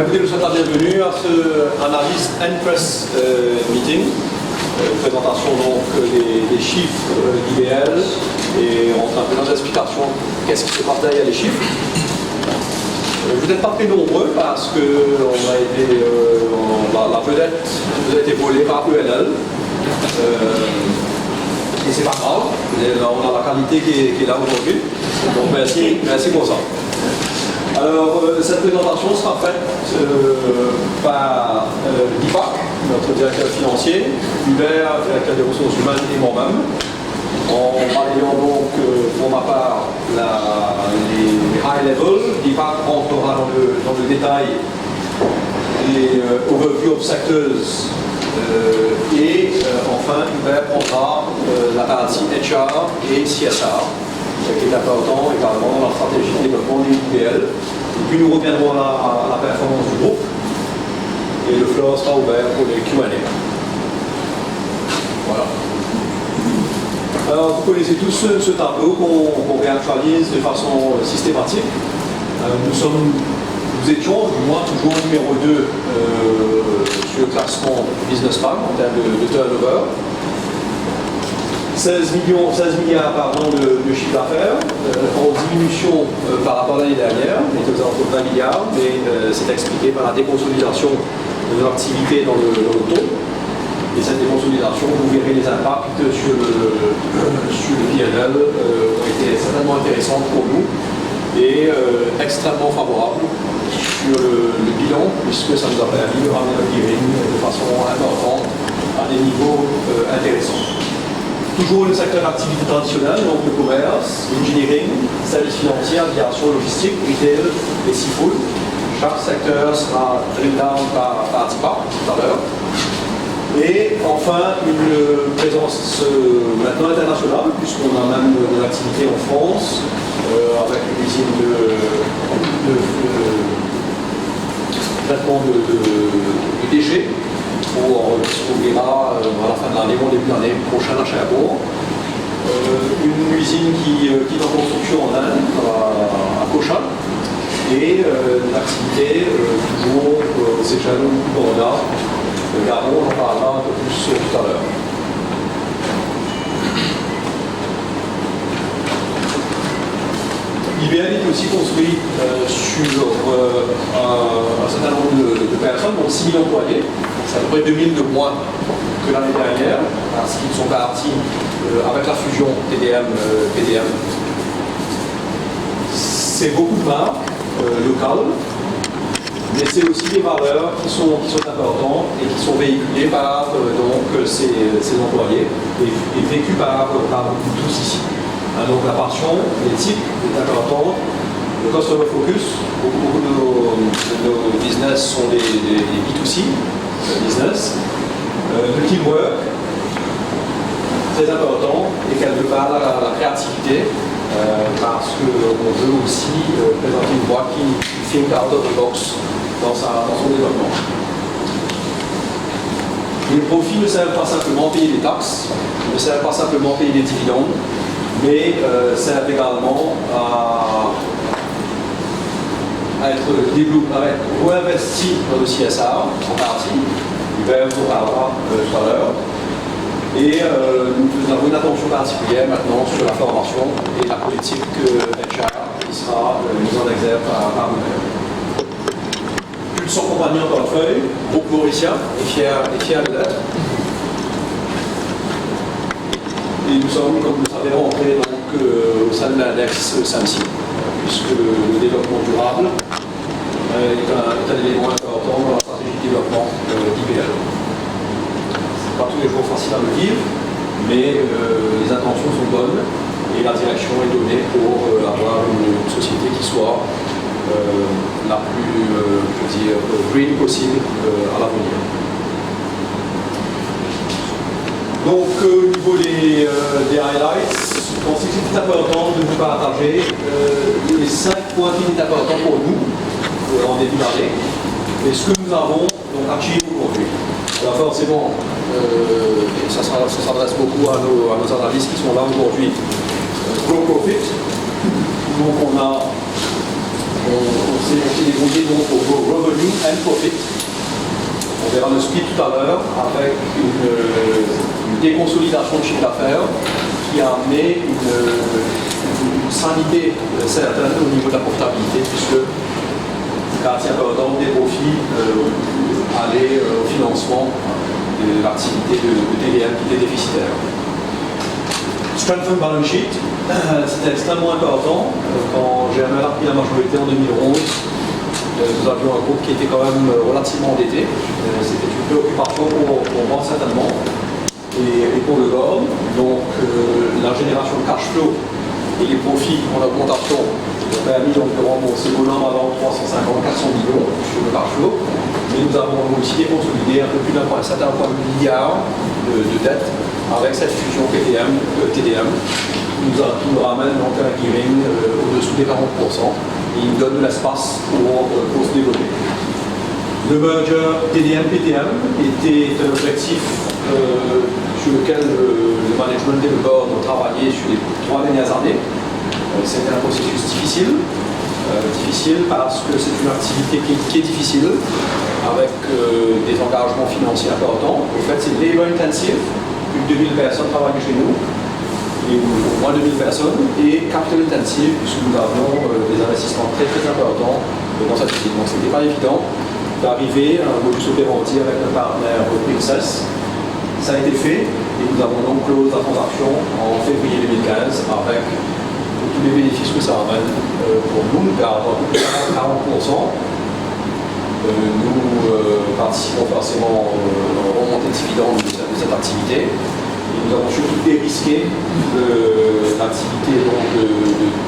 Écoutez, je vous souhaite la bienvenue à ce analyse and press meeting. Présentation donc des chiffres d'IBL et on rentre un peu dans l'explication qu'est-ce qui se passe derrière les chiffres. Vous n'êtes pas très nombreux parce que la vedette nous a été volée par IBL. Et c'est pas grave, on a la qualité qui est là aujourd'hui. Donc merci pour ça. Alors, cette présentation sera faite par Deepak, notre directeur financier, Hubert, directeur des ressources humaines et moi-même, en balayant donc pour ma part les high level. Deepak rentrera dans le détail les overview of sectors et enfin Hubert prendra la partie HR et CSR, qui est important également dans la stratégie de développement des IBL. Et puis nous reviendrons à la performance du groupe et le floor sera ouvert pour les Q&A. Voilà. Alors vous connaissez tous ce tableau qu'on réactualise de façon systématique. Nous étions, du moins, toujours numéro 2 sur le classement Business Plan en termes de turnover. 16 milliards de chiffre d'affaires, en diminution par rapport à l'année dernière, on était aux alentours de 20 milliards, mais c'est expliqué par la déconsolidation de l'activité dans le taux. Et cette déconsolidation, vous verrez les impacts sur le PNL, ont été certainement intéressantes pour nous et extrêmement favorables sur le bilan, puisque ça nous a permis de ramener le gearing de façon importante à des niveaux intéressants. Toujours le secteur d'activité traditionnel, donc le commerce, l'engineering, services financiers, aviation, logistique, retail et seafood. Chaque secteur sera drill down par Deepak tout à l'heure. Et enfin, une présence maintenant internationale, puisqu'on a même de l'activité en France, avec une usine de traitement de déchets. On se verra à la fin de l'année ou au début de l'année prochaine à Cherbourg. Une usine qui est en construction en Inde, à Cochin, et une activité toujours aux Seychelles ou au Canada. Gabon, on en parlera un peu plus tout à l'heure. IBL est aussi construit sur un certain nombre de personnes, dont 6 000 employés. C'est à peu près 2000 de moins que l'année dernière, parce qu'ils sont partis avec la fusion TDM-PDM. C'est beaucoup de marques locales, mais c'est aussi des valeurs qui sont importantes et qui sont véhiculées par ces employés et vécues par tous ici. Donc la passion, l'éthique est importante. Le customer focus, beaucoup de nos business sont des B2C business. Le teamwork, très important, et quelque part la créativité, parce qu'on veut aussi présenter une boîte qui think out of the box dans son développement. Les profits ne servent pas simplement à payer des taxes, ne servent pas simplement à payer des dividendes, mais servent également à être réinvesti dans le CSR en partie. Hubert vous en parlera tout à l'heure. Et nous avons une attention particulière maintenant sur la formation et la politique HR qui sera mise en exergue par Hubert. Plus de 100 compagnies en portefeuille, groupe mauricien et fier de l'être. Et nous sommes, comme vous le savez, rentrés au sein de l'index SAMSI, puisque le développement durable est un élément important dans la stratégie de développement d'IBL. Ce n'est pas tous les jours facile à le dire, mais les intentions sont bonnes et la direction est donnée pour avoir une société qui soit la plus green possible à l'avenir. Donc au niveau des highlights, je pense que c'est important de vous partager les 5 points qui sont importants pour nous en début d'année et ce que nous avons donc achieve aujourd'hui. Alors forcément, ça s'adresse beaucoup à nos analystes qui sont là aujourd'hui. Grow profit, donc on a On s'est débrouillé donc au revenue and profit. On verra le split tout à l'heure avec une déconsolidation de chiffre d'affaires qui a amené une sanité certaine au niveau de la profitabilité, puisque grâce à des profits allaient au financement de l'activité de TDM qui était déficitaire. Strengthen balance sheet, c'était extrêmement important. Quand GML a pris la majorité en 2011, nous avions un groupe qui était quand même relativement endetté. C'était une préoccupation pour moi certainement et pour le board. Donc la génération de cash flow et les profits en augmentation ont permis donc de rembourser au an avant 350-400 millions sur le cash flow. Mais nous avons aussi consolidé un peu plus d'un certain milliard de dettes avec cette fusion TDM qui nous ramène donc à un gearing au-dessous des 40%. Et il nous donne de l'espace pour se développer. Le merger TDM-PTM était un objectif sur lequel le management et le board ont travaillé sur les 3 dernières années. C'était un processus difficile. Difficile parce que c'est une activité qui est difficile, avec des engagements financiers importants. En fait, c'est labor intensive. Plus de 2000 personnes travaillent chez nous. Et au moins 2000 personnes, et capital intensive, puisque nous avons des investissements très importants dans cette usine. Donc ce n'était pas évident d'arriver à un modus operandi avec un partenaire Princess. Ça a été fait, et nous avons donc close la transaction en février 2015 avec tous les bénéfices que ça amène pour nous, car à 40%. Nous participons forcément dans la remontée de dividendes de cette activité. Nous avons surtout dérisqué l'activité de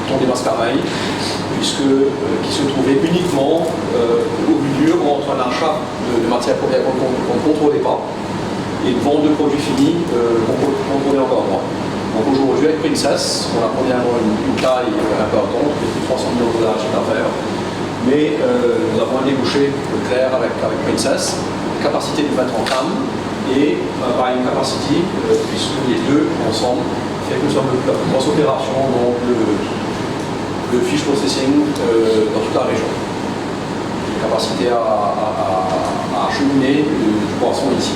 Tondet Mascareil, qui se trouvait uniquement au milieu entre un achat de matières premières qu'on ne contrôlait pas et une vente de produits finis qu'on contrôlait encore moins. Donc aujourd'hui, avec Princess, on a premièrement une taille importante, plus de 300 millions de dollars de chiffre d'affaires, mais nous avons un débouché clair avec Princess, capacité de mettre en gamme et buying capacity, puisque les deux ensemble fait que nous sommes la plus grosse opération dans le fish processing dans toute la région. Capacité à acheminer du poisson ici.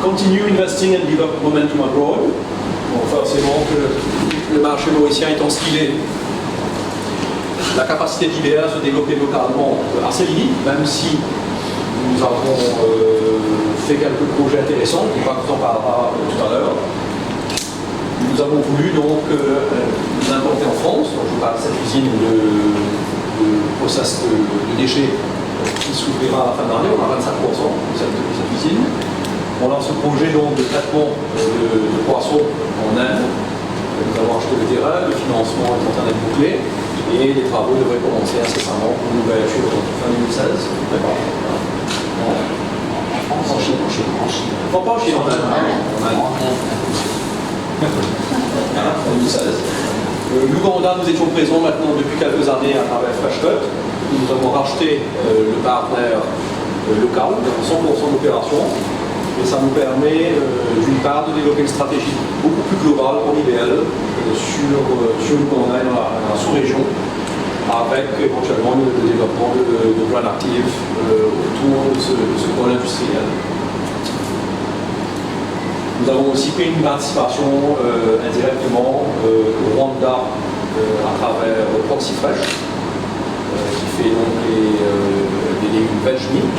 Continue investing and develop momentum abroad. Bon, forcément que le marché mauricien étant ce qu'il est, la capacité d'IBL à se développer localement assez limite, même si nous avons fait quelques projets intéressants, on en parlera tout à l'heure. Nous avons voulu donc nous implanter en France. Donc, je parle de cette usine de process de déchets qui s'ouvrira à la fin de l'année. On a 25% de cette usine. On lance ce projet donc de traitement de poissons en Inde. Nous avons acheté le terrain, le financement est en train d'être bouclé et les travaux devraient commencer incessamment pour une ouverture fin 2016. En Chine. Pas en Chine, en Inde. En 2016. L'Ouganda, nous étions présents maintenant depuis quelques années à travers Fresh Cut. Nous avons racheté le partenaire local, 100% d'opération. Et ça nous permet d'une part de développer une stratégie beaucoup plus globale pour IBL sur l'Ouganda et dans la sous-région, avec éventuellement le développement de brand actifs autour de ce pôle industriel. Nous avons aussi pris une participation indirectement au Rwanda à travers Proxy Fresh, qui fait donc des légumes veg meat,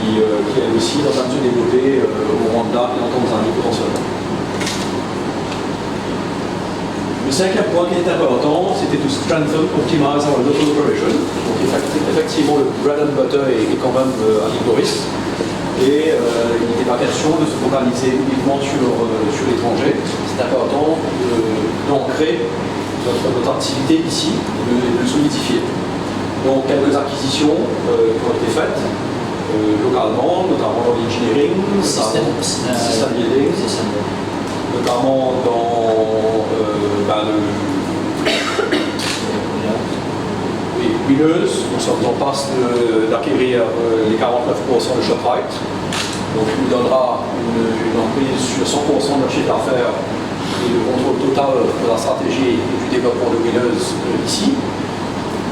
qui est aussi dans train de se développer au Rwanda et en Tanzanie potentiellement. Le 5e point qui est important, c'était to strengthen, optimize our local operation. Donc effectivement, le bread and butter est quand même à l'île Maurice. Et il n'était pas question de se focaliser uniquement sur l'étranger. C'est important d'ancrer notre activité ici et de le solidifier. Donc quelques acquisitions qui ont été faites localement, notamment dans l'engineering, system building, notamment dans Winners. Nous sommes en passe d'acquérir les 49% de ShopRite. Donc il nous donnera une emprise sur 100% de notre chiffre d'affaires et le contrôle total de la stratégie et du développement de Winners ici.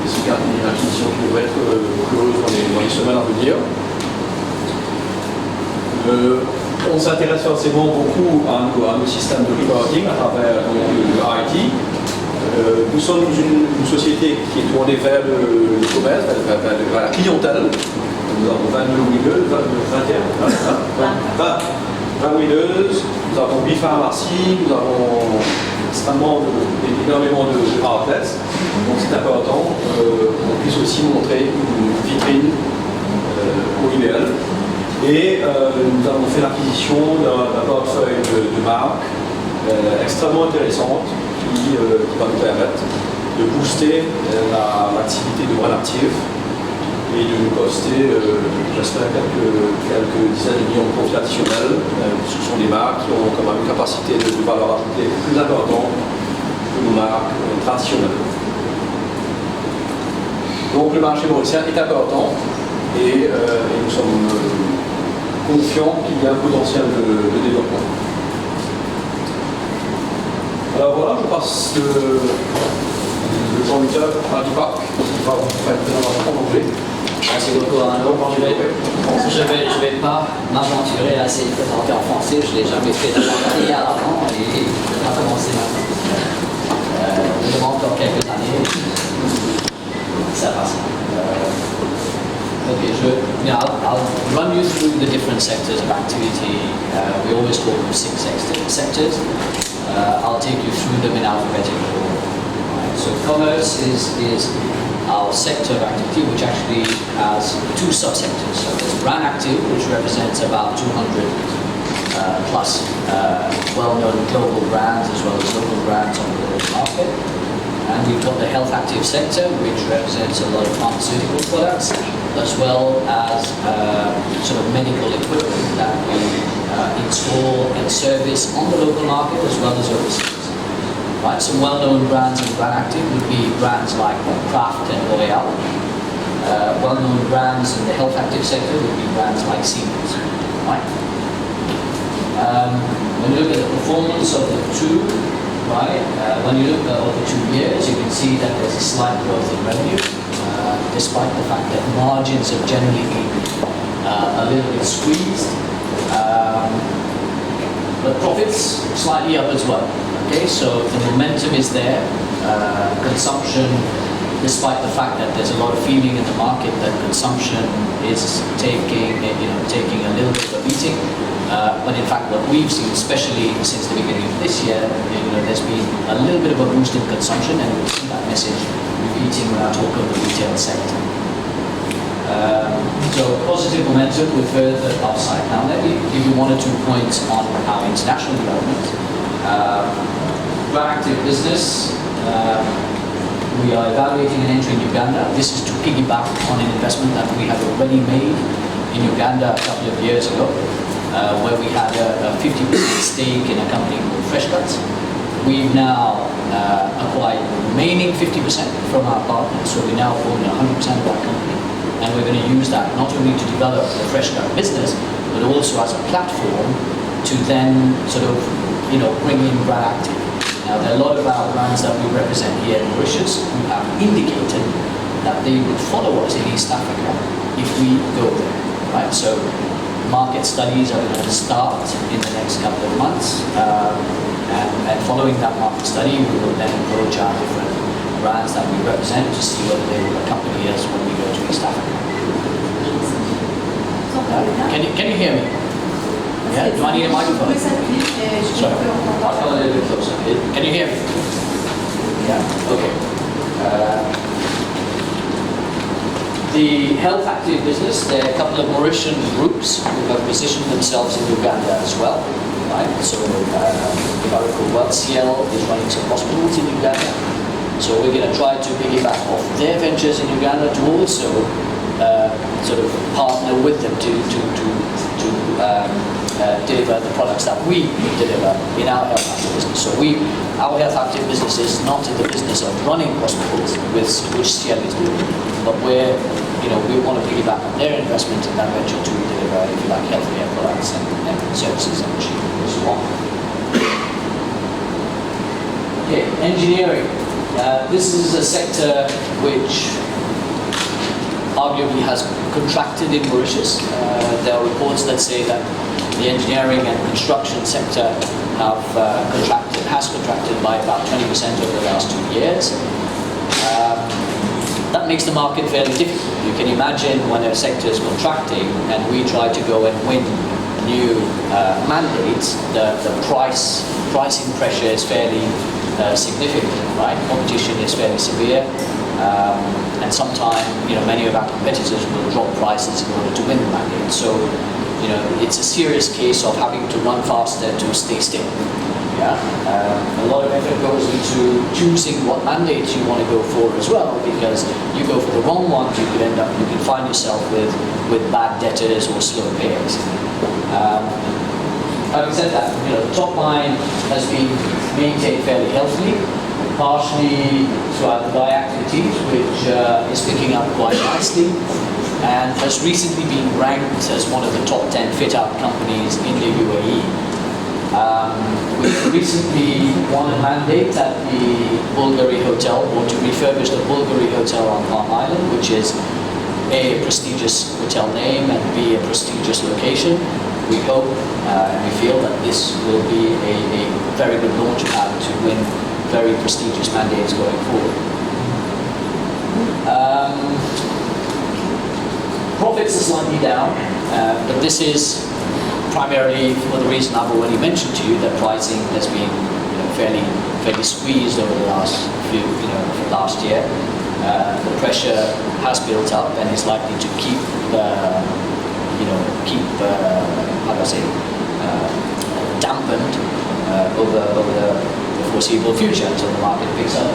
C'est une acquisition qui devrait être close dans les semaines à venir. On s'intéresse forcément beaucoup à nos systèmes de reporting à travers le IT. Nous sommes une société qui est tournée vers le commerce, vers la clientèle. Nous avons 22 Winners, 20 Winners, nous avons 8 pharmacies, nous avons énormément de outlets. Donc c'est important qu'on puisse aussi montrer une vitrine au IBL. Et nous avons fait l'acquisition d'un portefeuille de marques extrêmement intéressante qui va nous permettre de booster l'activité de brand active et de nous poster, j'espère, quelques dizaines de millions de profits additionnels. Ce sont des marques qui ont quand même une capacité de valeur ajoutée plus importante que nos marques traditionnelles. Donc le marché mauricien est important et nous sommes confiants qu'il y a un potentiel de développement. Alors voilà, je passe le Jean-Michel à Dipak qui va vous faire une présentation en anglais. Merci beaucoup Arnaud. Je vais pas m'aventurer à essayer de présenter en français, je ne l'ai jamais fait hier avant et je vais commencer maintenant. Je demande dans quelques années, ça passe. Okay, I'll run you through the different sectors of activity. We always call them 6 sectors. I'll take you through them in alphabetical order. Right, so commerce is our sector of activity, which actually has 2 subsectors. So there's brand active, which represents about 200 plus well-known global brands as well as local brands on the global market. And we've got the health active sector, which represents a lot of pharmaceutical products, as well as sort of medical equipment that we install and service on the local market as well as overseas. Right, some well-known brands in brand active would be brands like Kraft and L'Oréal. Well-known brands in the health active sector would be brands like Siemens. Right. When you look at the performance of the two, right, when you look at over 2 years, you can see that there's a slight growth in revenue, despite the fact that margins have generally been a little bit squeezed. But profits slightly up as well. Okay, so the momentum is there. Consumption, despite the fact that there's a lot of feeling in the market that consumption is taking a little bit of a beating. But in fact, what we've seen, especially since the beginning of this year, there's been a little bit of a boost in consumption, and we've seen that message repeating when I talk of the retail sector. So positive momentum with further upside. Now let me give you 1 or 2 points on our international development. Brand active business. We are evaluating an entry in Uganda. This is to piggyback on an investment that we have already made in Uganda a couple of years ago, where we had a 50% stake in a company called Freshcuts. We've now acquired the remaining 50% from our partners, so we now own 100% of that company. And we're going to use that not only to develop the Freshcut business, but also as a platform to then sort of, bring in brand active. Now, there are a lot of our brands that we represent here in Mauritius who have indicated that they would follow us in East Africa if we go there, right? So, market studies are going to start in the next couple of months, and following that market study, we will then approach our different brands that we represent to see whether they will accompany us when we go to East Africa. Can you hear me? Yeah, do I need a microphone? Sorry, I'll come a little bit closer. Can you hear me? Yeah, okay. The health active business, there are a couple of Mauritian groups who have positioned themselves in Uganda as well. Right? So, if I recall well, CL is running some hospitals in Uganda. So we're going to try to piggyback off their ventures in Uganda to also sort of partner with them to deliver the products that we deliver in our health active business. So our health active business is not in the business of running hospitals, which CL is doing, but we want to piggyback on their investment in that venture to deliver, if you like, healthcare products and services and machinery and so on. Okay, engineering. This is a sector which arguably has contracted in Mauritius. There are reports that say that the engineering and construction sector has contracted by about 20% over the last 2 years. That makes the market fairly difficult. You can imagine when a sector is contracting and we try to go and win new mandates, the pricing pressure is fairly significant, right? Competition is fairly severe, and sometimes many of our competitors will drop prices in order to win the mandate. So it's a serious case of having to run faster to stay still. Yeah, a lot of effort goes into choosing what mandates you want to go for as well, because you go for the wrong ones, you can find yourself with bad debtors or slow payers. Having said that, the top line has been maintained fairly healthily, partially throughout the buy activities, which is picking up quite nicely, and has recently been ranked as one of the top 10 fit-out companies in the UAE. We've recently won a mandate at the Bulgari Hotel, or to refurbish the Bulgari Hotel on Palm Island, which is A, a prestigious hotel name, and B, a prestigious location. We hope and we feel that this will be a very good launch pad to win very prestigious mandates going forward. Profits are slightly down, but this is primarily for the reason I've already mentioned to you, that pricing has been fairly squeezed over the last year. The pressure has built up and is likely to keep dampened over the foreseeable future until the market picks up.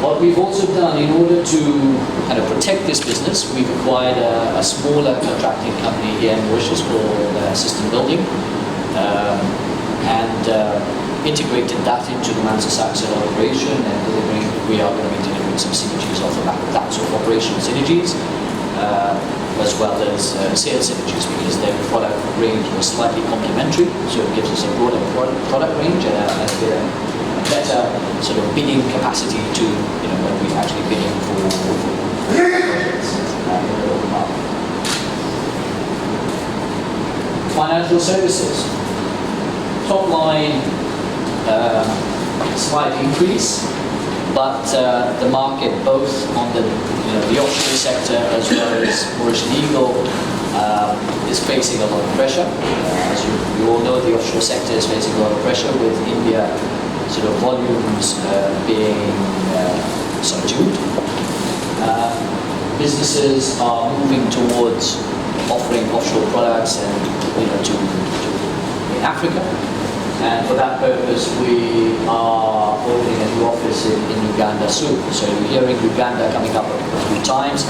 What we've also done in order to kind of protect this business, we've acquired a smaller contracting company here in Mauritius called System Building, and integrated that into the Mansa Saxon operation, and we are going to be delivering some synergies off the back of that, sort of operational synergies, as well as sales synergies, because their product range was slightly complementary, so it gives us a broader product range and a better sort of bidding capacity to, when we're actually bidding for projects in the local market. Financial services. Top line, slight increase, but the market, both on the offshore sector as well as Mauritian Eagle, is facing a lot of pressure. As you all know, the offshore sector is facing a lot of pressure with India sort of volumes being subdued. Businesses are moving towards offering offshore products and in Africa, and for that purpose we are opening a new office in Uganda soon. So you're hearing Uganda coming up a few times,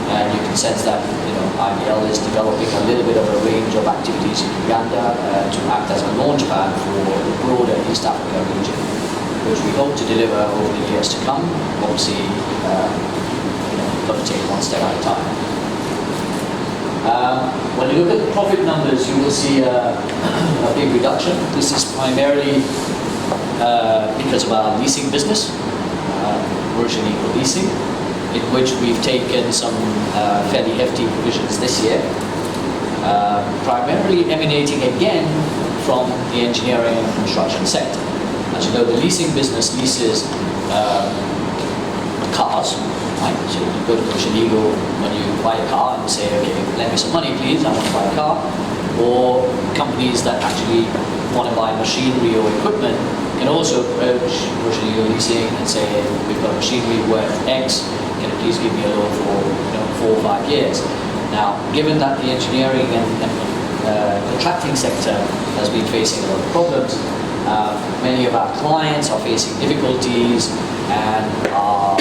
and you can sense that IBL is developing a little bit of a range of activities in Uganda to act as a launch pad for the broader East Africa region, which we hope to deliver over the years to come. Obviously, got to take one step at a time. When you look at the profit numbers, you will see a big reduction. This is primarily because of our leasing business, Mauritian Eagle Leasing, in which we've taken some fairly hefty provisions this year, primarily emanating again from the engineering and construction sector. As you know, the leasing business leases cars, right? So you go to Mauritian Eagle when you buy a car and say, okay, lend me some money please, I want to buy a car. Or companies that actually want to buy machinery or equipment can also approach Mauritian Eagle Leasing and say, we've got machinery worth X, can you please give me a loan for 4 or 5 years? Now, given that the engineering and contracting sector has been facing a lot of problems, many of our clients are facing difficulties and are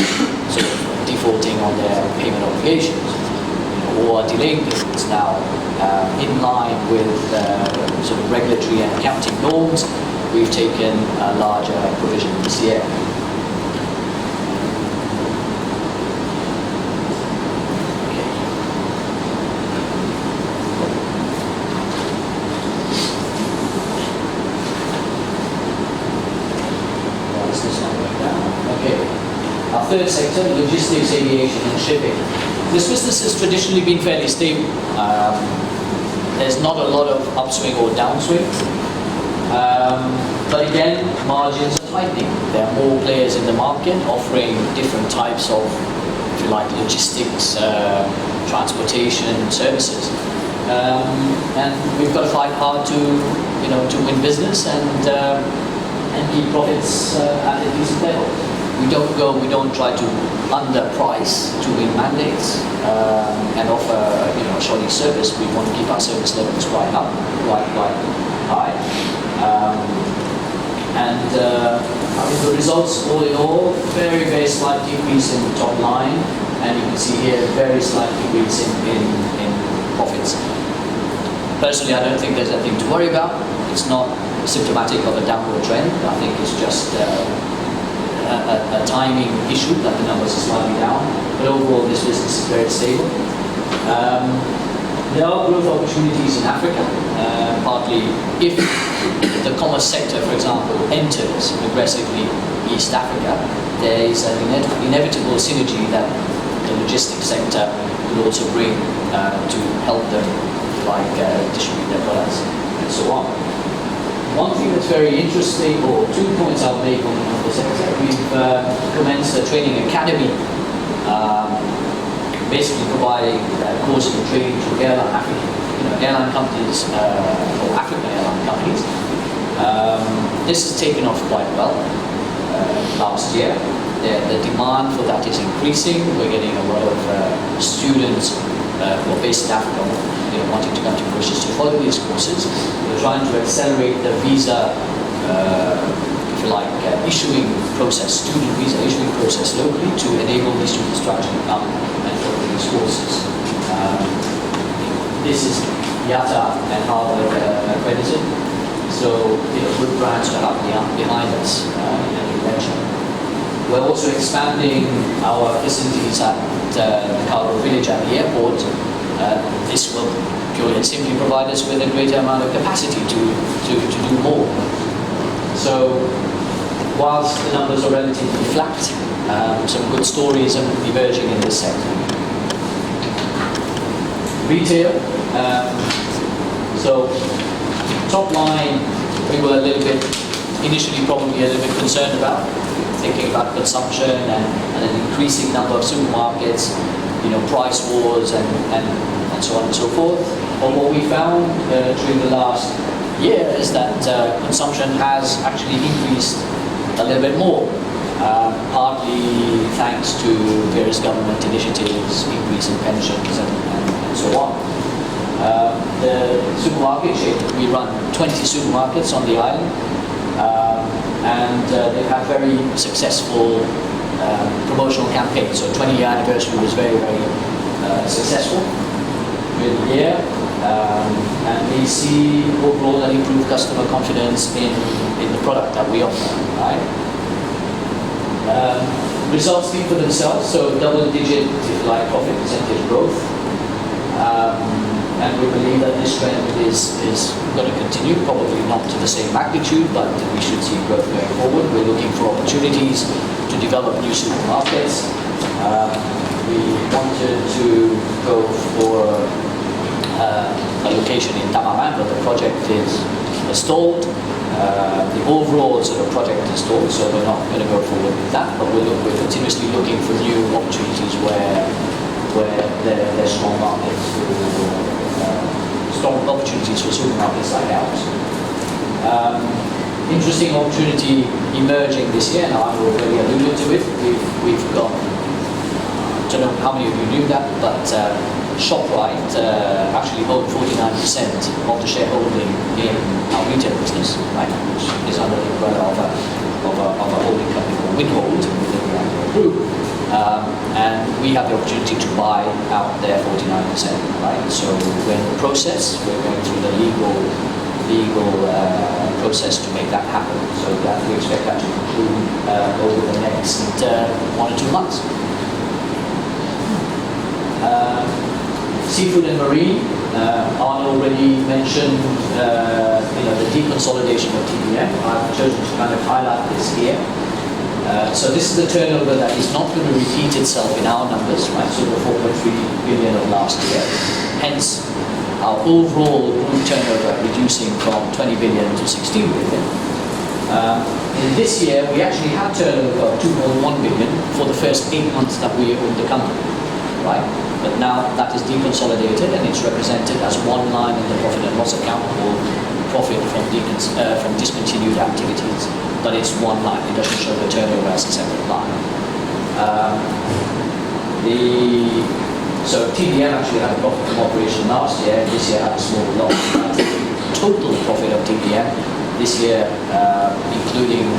sort of defaulting on their payment obligations, or are delaying payments. Now, in line with sort of regulatory and accounting norms, we've taken a larger provision this year. third sector, logistics, aviation and shipping. This business has traditionally been fairly stable. There's not a lot of upswing or downswing. But again, margins are tightening. There are more players in the market offering different types of, if you like, logistics, transportation services. And we've got to fight hard to win business and keep profits at a decent level. We don't try to underprice to win mandates and offer a shoddy service. We want to keep our service levels quite high. I mean, the results, all in all, very slight decrease in the top line, and you can see here a very slight decrease in profits. Personally, I don't think there's anything to worry about. It's not symptomatic of a downward trend. I think it's just a timing issue that the numbers are slightly down. But overall, this business is very stable. There are growth opportunities in Africa, partly if the commerce sector, for example, enters aggressively East Africa, there is an inevitable synergy that the logistics sector will also bring to help them distribute their products and so on. One thing that's very interesting, or 2 points I'll make on the sector, we've commenced a training academy, basically providing courses and training to airline companies, or African airline companies. This has taken off quite well last year. The demand for that is increasing. We're getting a lot of students who are based in Africa wanting to come to Mauritius to follow these courses. We're trying to accelerate the visa, if you like, issuing process, student visa issuing process locally to enable these students to actually come and follow these courses. This is IATA and Harvard accredited, so good brands to have behind us in any venture. We're also expanding our facilities at the cargo village at the airport. This will purely and simply provide us with a greater amount of capacity to do more. So, whilst the numbers are relatively flat, some good stories are emerging in this sector. Retail. So, top line, we were initially probably a little bit concerned about, thinking about consumption and an increasing number of supermarkets, price wars and so on and so forth. But what we found during the last year is that consumption has actually increased a little bit more, partly thanks to various government initiatives, increase in pensions and so on. The supermarket chain, we run 20 supermarkets on the island, and they've had very successful promotional campaigns. So 20-year anniversary was very successful during the year, and we see overall an improved customer confidence in the product that we offer. Right? Results speak for themselves, so double-digit, if you like, profit percentage growth. And we believe that this trend is going to continue, probably not to the same magnitude, but we should see growth going forward. We're looking for opportunities to develop new supermarkets. We wanted to go for a location in Tamaran, but the project is stalled. The overall sort of project is stalled, so we're not going to go forward with that, but we're continuously looking for new opportunities where there's strong markets, strong opportunities for supermarkets like ours. Interesting opportunity emerging this year. Now I've already alluded to it. We've got, I don't know how many of you knew that, but ShopRite actually owned 49% of the shareholding in our retail business, right, which is under the umbrella of a holding company called Winhold within the IBL group. And we have the opportunity to buy out their 49%, right? So we're in the process, we're going through the legal process to make that happen. So that we expect that to conclude over the next 1 or 2 months. Seafood and marine, Arno already mentioned the deconsolidation of TBM. I've chosen to kind of highlight this here. So this is the turnover that is not going to repeat itself in our numbers, right? So the 4.3 billion of last year. Hence, our overall group turnover reducing from 20 billion to 16 billion. In this year, we actually had turnover of 2.1 billion for the first 8 months that we owned the company, right? But now that is deconsolidated and it's represented as one line in the profit and loss account, or profit from discontinued activities. But it's one line. It doesn't show the turnover as a separate line. So TBM actually had a profit from operation last year. This year had a small loss. Total profit of TBM this year, including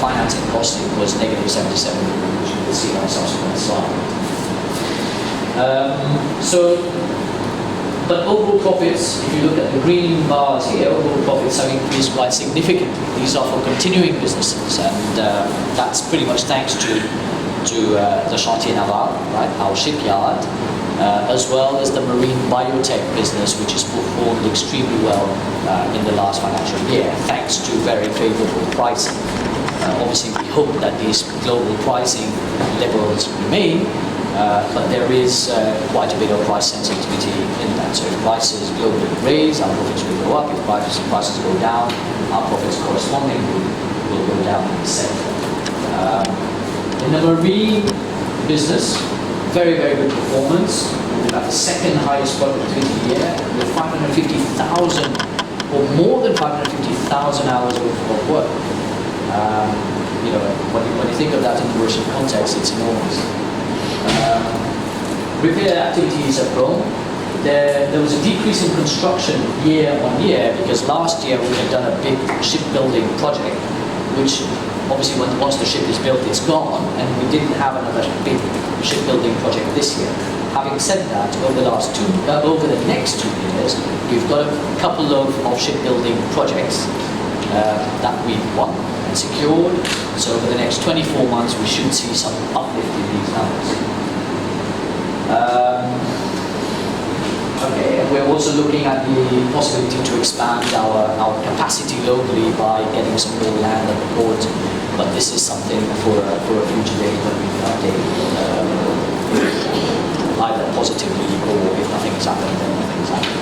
financing costs, it was negative 77 million, which you will see on a subsequent slide. But overall profits, if you look at the green bars here, overall profits have increased quite significantly. These are for continuing businesses, and that's pretty much thanks to the Chantier Naval, right, our shipyard, as well as the marine biotech business, which has performed extremely well in the last financial year, thanks to very favorable pricing. Obviously, we hope that these global pricing levels remain, but there is quite a bit of price sensitivity in that. So if prices globally raise, our profits will go up. If prices go down, our profits correspondingly will go down in the sector. In the marine business, very, very good performance. We've had the second highest productivity year with 550,000 or more than 550,000 hours of work. When you think of that in the Russian context, it's enormous. Repair activities have grown. There was a decrease in construction year on year because last year we had done a big shipbuilding project, which obviously once the ship is built, it's gone, and we didn't have another big shipbuilding project this year. Having said that, over the next 2 years, we've got a couple of shipbuilding projects that we've won and secured. So over the next 24 months, we should see some uplift in these numbers. Okay, and we're also looking at the possibility to expand our capacity locally by getting some more land at the port. But this is something for a future date when we can update either positively, or if nothing is happening, then nothing is happening.